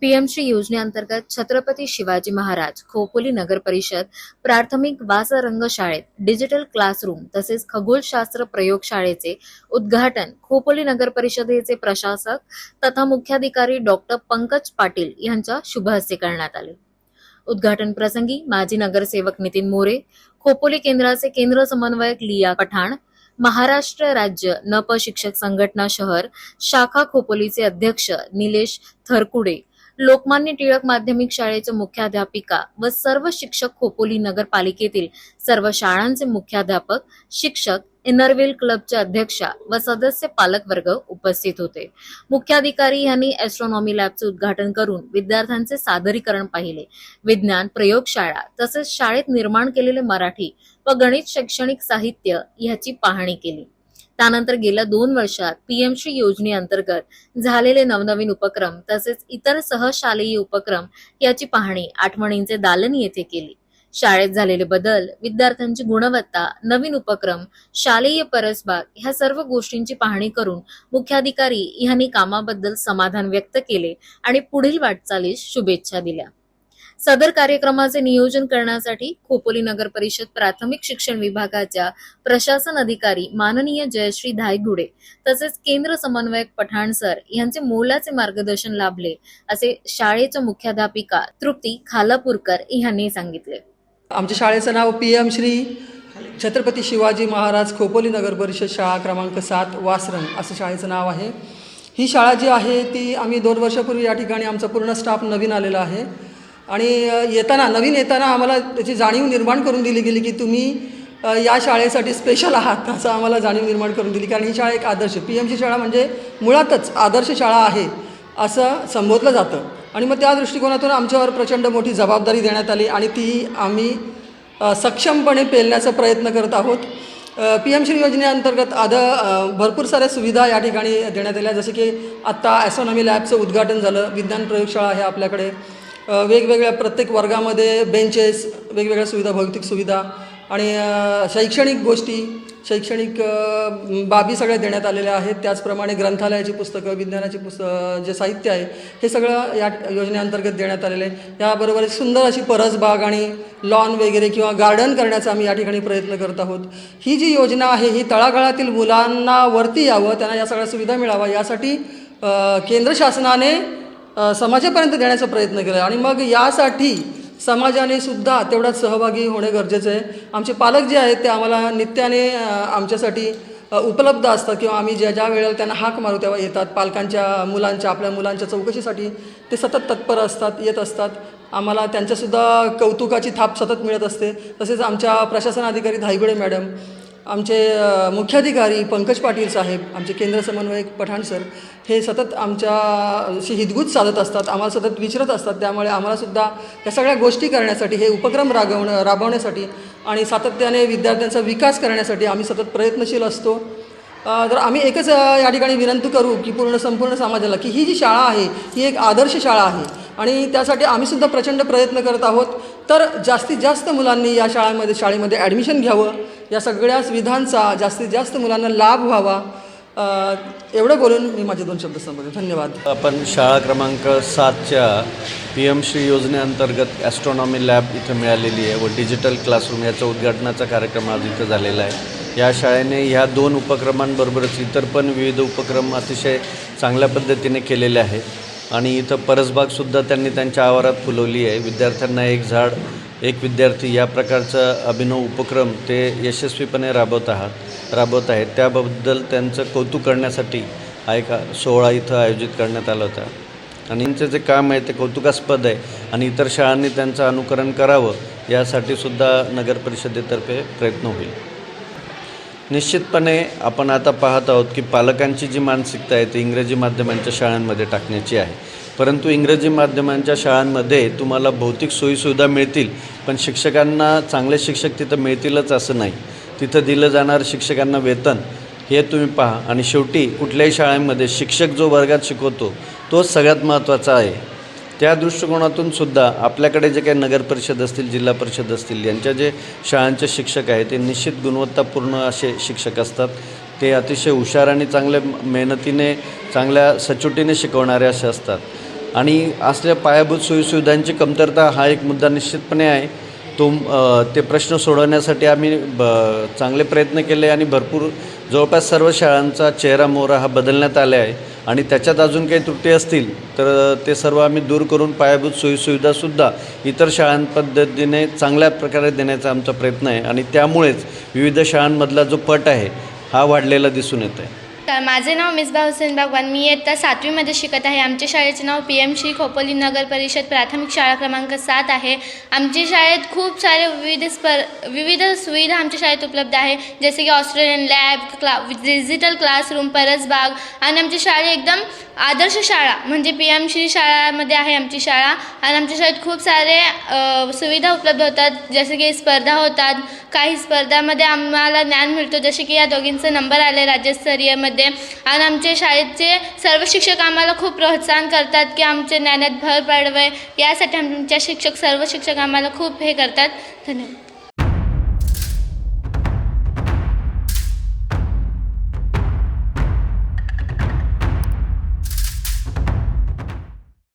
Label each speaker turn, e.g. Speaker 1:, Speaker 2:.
Speaker 1: पीएमश्री योजनेअंतर्गत छत्रपती शिवाजी महाराज खोपोली नगर परिषद प्राथमिक वासरंगशाळेत डिजिटल क्लासरूम तसेच खगोलशास्त्र प्रयोगशाळेचे उद्घाटन खोपोली नगर परिषदेचे प्रशासक तथा मुख्याधिकारी डॉक्टर पंकज पाटील यांच्या शुभ हस्ते करण्यात आले। उद्घाटन प्रसंगी माजी नगरसेवक नितीन मोरे, खोपोली केंद्राचे केंद्र समन्वयक लिया पठाण, महाराष्ट्र राज्य नप शिक्षक संघटना शहर शाखा खोपोलीचे अध्यक्ष निलेश थरकुडे, लोकमान्य टिळक माध्यमिक शाळेचे मुख्याध्यापिका व सर्व शिक्षक खोपोली नगरपालिकेतील सर्व शाळांचे मुख्याध्यापक, शिक्षक, इनरव्हील क्लबचे अध्यक्षा व सदस्य पालकवर्ग उपस्थित होते। मुख्याधिकारी यांनी ॲस्ट्रॉनॉमी लॅबचे उद्घाटन करून विद्यार्थ्यांचे सादरीकरण पाहिले। विज्ञान प्रयोगशाळा तसेच शाळेत निर्माण केलेले मराठी व गणित शैक्षणिक साहित्य याची पाहणी केली। त्यानंतर गेल्या 2 वर्षात पीएमश्री योजनेअंतर्गत झालेले नवनवीन उपक्रम तसेच इतर सहशालेय उपक्रम याची पाहणी आठवणींचे दालन येथे केली। शाळेत झालेले बदल, विद्यार्थ्यांची गुणवत्ता, नवीन उपक्रम, शालेय परसबाग ह्या सर्व गोष्टींची पाहणी करून मुख्याधिकारी यांनी कामाबद्दल समाधान व्यक्त केले आणि पुढील वाटचालीस शुभेच्छा दिल्या। सदर कार्यक्रमाचे नियोजन करण्यासाठी खोपोली नगर परिषद प्राथमिक शिक्षण विभागाच्या प्रशासन अधिकारी माननीय जयश्री धायगुडे तसेच केंद्र समन्वयक पठाण सर यांचे मोलाचे मार्गदर्शन लाभले असे शाळेच्या मुख्याध्यापिका तृप्ती खालापूरकर यांनी सांगितले।
Speaker 2: आमच्या शाळेचं नाव पीएमश्री छत्रपती शिवाजी महाराज खोपोली नगर परिषद शाळा क्रमांक 7 वासरंग असं शाळेचं नाव आहे। ही शाळा जी आहे ती आम्ही 2 वर्षापूर्वी या ठिकाणी आमचा पूर्ण स्टाफ नवीन आलेला आहे आणि नवीन येताना आम्हाला त्याची जाणीव निर्माण करून दिली गेली की तुम्ही या शाळेसाठी स्पेशल आहात असं आम्हाला जाणीव निर्माण करून दिली। कारण ही शाळा एक आदर्श पीएमची शाळा म्हणजे मुळातच आदर्श शाळा आहे असं संबोधलं जातं आणि मग त्या दृष्टिकोनातून आमच्यावर प्रचंड मोठी जबाबदारी देण्यात आली आणि ती आम्ही सक्षमपणे पेलण्याचा प्रयत्न करत आहोत। पीएमश्री योजनेअंतर्गत भरपूर साऱ्या सुविधा या ठिकाणी देण्यात आल्या, जसे की आत्ता ॲस्ट्रॉनॉमी लॅबचं उद्घाटन झालं। विज्ञान प्रयोगशाळा आहे आपल्याकडे, वेगवेगळ्या प्रत्येक वर्गामध्ये बेंचेस, वेगवेगळ्या सुविधा, भौतिक सुविधा आणि शैक्षणिक गोष्टी, शैक्षणिक बाबी सगळ्या देण्यात आलेल्या आहेत। त्याचप्रमाणे ग्रंथालयाची पुस्तकं, विज्ञानाची जे साहित्य आहे हे सगळं या योजनेअंतर्गत देण्यात आलेलं आहे। याबरोबर सुंदर अशी परसबाग आणि लॉन वगैरे किंवा गार्डन करण्याचा आम्ही या ठिकाणी प्रयत्न करत आहोत। ही जी योजना आहे ही तळागाळातील मुलांना वरती यावं, त्यांना या सगळ्या सुविधा मिळावा यासाठी केंद्र शासनाने समाजापर्यंत देण्याचा प्रयत्न केला आणि मग यासाठी समाजाने सुद्धा तेवढाच सहभागी होणे गरजेचं आहे। आमचे पालक जे आहेत ते आम्हाला नित्याने आमच्यासाठी उपलब्ध असतात किंवा आम्ही ज्या वेळेला त्यांना हाक मारू तेव्हा येतात। आपल्या मुलांच्या चौकशीसाठी ते सतत तत्पर असतात, येत असतात। आम्हाला त्यांच्यासुद्धा कौतुकाची थाप सतत मिळत असते। तसेच आमच्या प्रशासन अधिकारी धायगुडे मॅडम, आमचे मुख्याधिकारी पंकज पाटील साहेब, आमचे केंद्र समन्वयक पठाण सर हे सतत आमच्याशी हितगुज साधत असतात, आम्हाला सतत विचारत असतात। त्यामुळे आम्हालासुद्धा या सगळ्या गोष्टी करण्यासाठी, हे उपक्रम राबवण्यासाठी आणि सातत्याने विद्यार्थ्यांचा विकास करण्यासाठी आम्ही सतत प्रयत्नशील असतो। तर आम्ही एकच या ठिकाणी विनंती करू की संपूर्ण समाजाला की ही जी शाळा आहे ही एक आदर्श शाळा आहे आणि त्यासाठी आम्हीसुद्धा प्रचंड प्रयत्न करत आहोत। तर जास्तीत जास्त मुलांनी या शाळेमध्ये ॲडमिशन घ्यावं, या सगळ्या सुविधांचा जास्तीत जास्त मुलांना लाभ व्हावा, एवढं बोलून मी माझे 2 शब्द संपवतो। धन्यवाद।
Speaker 3: आपण शाळा क्रमांक 7च्या पीएमश्री योजनेअंतर्गत ॲस्ट्रॉनॉमी लॅब इथं मिळालेली आहे व डिजिटल क्लासरूम याचा उद्घाटनाचा कार्यक्रम आज इथं झालेला आहे। या शाळेने ह्या 2 उपक्रमांबरोबरच इतर पण विविध उपक्रम अतिशय चांगल्या पद्धतीने केलेले आहेत आणि इथं परसबागसुद्धा त्यांनी त्यांच्या आवारात फुलवली आहे। विद्यार्थ्यांना एक झाड एक विद्यार्थी या प्रकारचा अभिनव उपक्रम ते यशस्वीपणे राबवत आहेत। त्याबद्दल त्यांचं कौतुक करण्यासाठी हा एक सोहळा इथं आयोजित करण्यात आला होता आणि त्यांचं जे काम आहे ते कौतुकास्पद आहे आणि इतर शाळांनी त्यांचं अनुकरण करावं यासाठी सुद्धा नगर परिषदेतर्फे प्रयत्न होईल। निश्चितपणे आपण आता पाहत आहोत की पालकांची जी मानसिकता आहे ती इंग्रजी माध्यमांच्या शाळांमध्ये टाकण्याची आहे, परंतु इंग्रजी माध्यमांच्या शाळांमध्ये तुम्हाला भौतिक सोयीसुविधा मिळतील, पण शिक्षकांना चांगले शिक्षक तिथं मिळतीलच असं नाही। तिथं दिलं जाणारं शिक्षकांना वेतन हे तुम्ही पहा आणि शेवटी कुठल्याही शाळेमध्ये शिक्षक जो वर्गात शिकवतो तोच सगळ्यात महत्त्वाचा आहे। त्या दृष्टिकोनातून सुद्धा आपल्याकडे जे काही नगर परिषद असतील, जिल्हा परिषद असतील, यांच्या जे शाळांचे शिक्षक आहेत ते निश्चित गुणवत्तापूर्ण असे शिक्षक असतात। ते अतिशय हुशार आणि चांगल्या मेहनतीने, चांगल्या सचोटीने शिकवणारे असे असतात आणि असल्या पायाभूत सोयीसुविधांची कमतरता हा एक मुद्दा निश्चितपणे आहे. ते प्रश्न सोडवण्यासाठी आम्ही चांगले प्रयत्न केले आणि भरपूर जवळपास सर्व शाळांचा चेहरा मोहरा हा बदलण्यात आला आहे आणि त्याच्यात अजून काही त्रुटी असतील तर ते सर्व आम्ही दूर करून पायाभूत सोयीसुविधासुद्धा इतर शाळांपद्धतीने चांगल्या प्रकारे देण्याचा आमचा प्रयत्न आहे आणि त्यामुळेच विविध शाळांमधला जो पट आहे हा वाढलेला दिसून येत आहे.
Speaker 4: तर माझे नाव मिसबा हुसेन बागवान. मी इयत्ता 7वीमध्ये शिकत आहे. आमच्या शाळेचे नाव PM श्री खोपोली नगर परिषद प्राथमिक शाळा क्रमांक 7 आहे. आमच्या शाळेत खूप सारे विविध सुविधा आमच्या शाळेत उपलब्ध आहे, जसे की ऑस्ट्रेलियन लॅब, डिजिटल क्लासरूम, परसबाग आणि आमची शाळा एकदम आदर्श शाळा म्हणजे PM श्री शाळामध्ये आहे आमची शाळा. आणि आमच्या शाळेत खूप सारे सुविधा उपलब्ध होतात, जसे की स्पर्धा होतात. काही स्पर्धामध्ये आम्हाला ज्ञान मिळतो, जसे की या दोघींचा नंबर आले राज्यस्तरीयमध्ये. आणि आमच्या शाळेचे सर्व शिक्षक आम्हाला खूप प्रोत्साहन करतात की आमच्या ज्ञानात भर पडावे, यासाठी आमच्या सर्व शिक्षक आम्हाला खूप हे करतात. धन्यवाद.